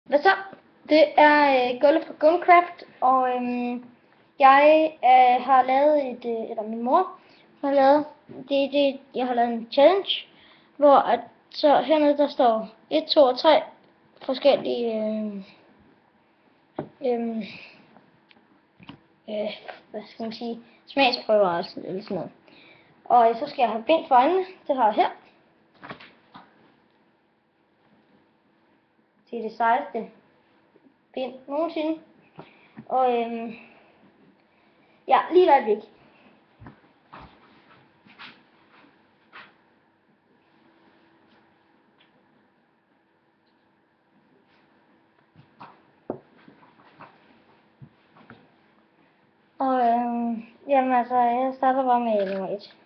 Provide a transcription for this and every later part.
Hvad så? Det er Gulle fra Gullcraft, og jeg har lavet eller min mor har lavet, jeg har lavet en challenge, hvor at, så hernede der står 1, 2 og 3 forskellige hvad skal man sige, smagsprøver eller sådan noget. Og så skal jeg have bind for øjnene, det har jeg her. Det er det sejeste bind nogensinde. Og ja, lige et øjeblik. Og jamen altså, jeg starter bare med nummer 1.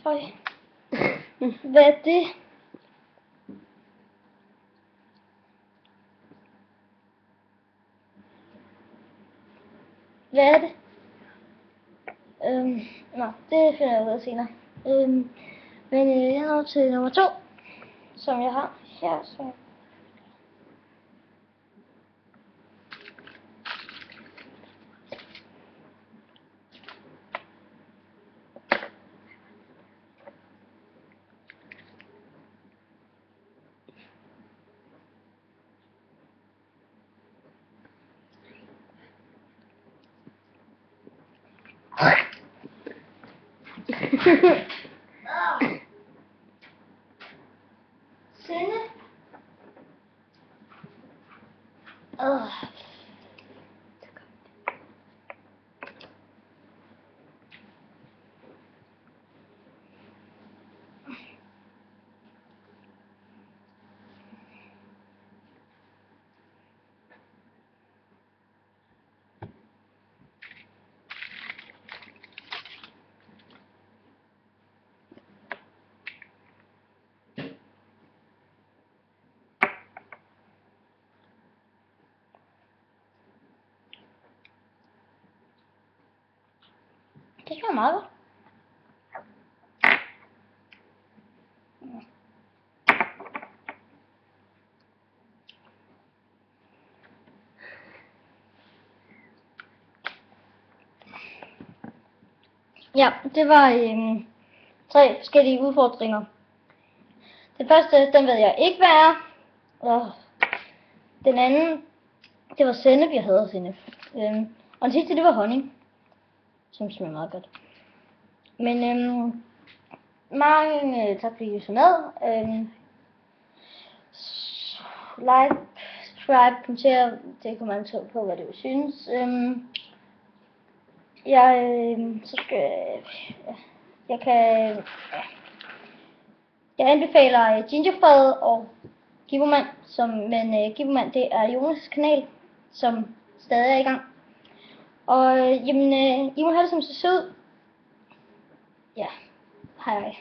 Føj. Hvad er det? Hvad er det? Nå, det finder jeg ud af senere. Men jeg er nået til nummer 2, som jeg har her. Så Sinde. Det smager meget godt. Ja, det var 3 forskellige udfordringer. Den første, den ved jeg ikke, hvad er. Og den anden, det var sennep, jeg havde sennep. Og den sidste, det var honning, som smager meget godt. Men mange tak fordi I så med. Like, subscribe, kommenter, det kommer an på, hvad du synes. Jeg anbefaler Gingerfred og Givermand, men Givermand det er Jonas' kanal, som stadig er i gang. Og jamen, I må have det som så ud. Ja, hej.